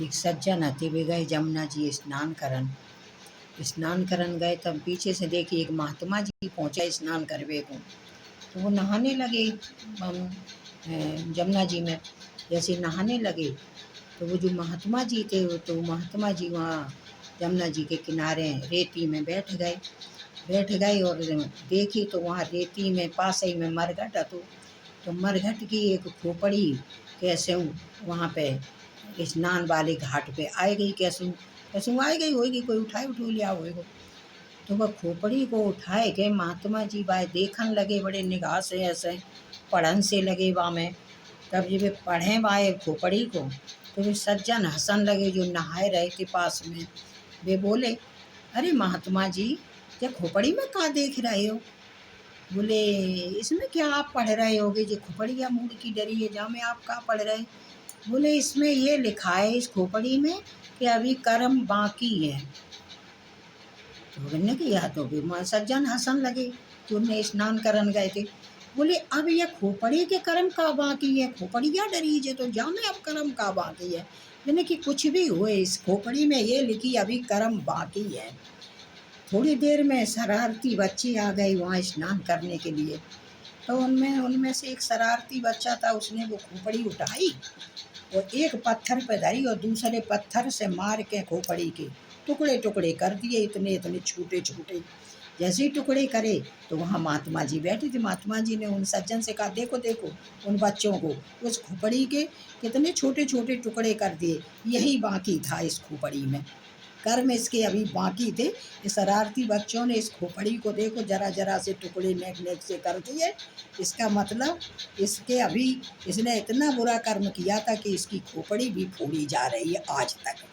एक सज्जन हते वे गए जमुना जी स्नान करन गए। तब पीछे से देखी एक महात्मा जी पहुँचा स्नान करवे को, तो वो नहाने लगे जमुना जी में। जैसे नहाने लगे तो वो जो महात्मा जी थे, तो महात्मा जी वहाँ जमुना जी के किनारे रेती में बैठ गए और देखी तो वहाँ रेती में पास ही में मरघट हतो। तो मरघट की एक खोपड़ी कैसे वहाँ पे स्नान वाले घाट पे आए गई, कैसे आई गई होगी, कोई उठाए उठू लिया होगा। तो वह खोपड़ी को उठाए के महात्मा जी बाय देखन लगे बड़े निगाह से, ऐसे पढ़न से लगे बा में। तब जब वे पढ़े बाए खोपड़ी को, तो वे सज्जन हंसन लगे जो नहाए रहे थे पास में। वे बोले, अरे महात्मा जी, ये खोपड़ी में क्या देख रहे हो? बोले, इसमें क्या आप पढ़ रहे होगे, जो खोपड़िया मूड की डरी है, जहाँ में आप क्या पढ़ रहे? बोले, इसमें ये लिखा है इस खोपड़ी में कि अभी कर्म बाकी है। तो बोलने की या तो भी सज्जन हंसन लगे जो उन्हें स्नान करन गए थे। बोले, अब ये खोपड़ी के कर्म का बाकी है, खोपड़िया डरी जे तो जाने अब कर्म का बाकी है। यानी कि कुछ भी हुए, इस खोपड़ी में ये लिखी अभी कर्म बाकी है। थोड़ी देर में शरारती बच्चे आ गए वहाँ स्नान करने के लिए। तो उनमें से एक शरारती बच्चा था, उसने वो खोपड़ी उठाई और एक पत्थर पे धरी और दूसरे पत्थर से मार के खोपड़ी के टुकड़े टुकड़े कर दिए, इतने इतने छोटे छोटे। जैसे ही टुकड़े करे तो वहाँ महात्मा जी बैठे थे। महात्मा जी ने उन सज्जन से कहा, देखो देखो उन बच्चों को, उस खोपड़ी के कितने छोटे छोटे टुकड़े कर दिए, यही बाकी था इस खोपड़ी में, कर्म इसके अभी बाकी थे। इस शरारती बच्चों ने इस खोपड़ी को देखो जरा जरा से टुकड़े नेक नेक से कर दिए। इसका मतलब इसके अभी इसने इतना बुरा कर्म किया था कि इसकी खोपड़ी भी फोड़ी जा रही है आज तक।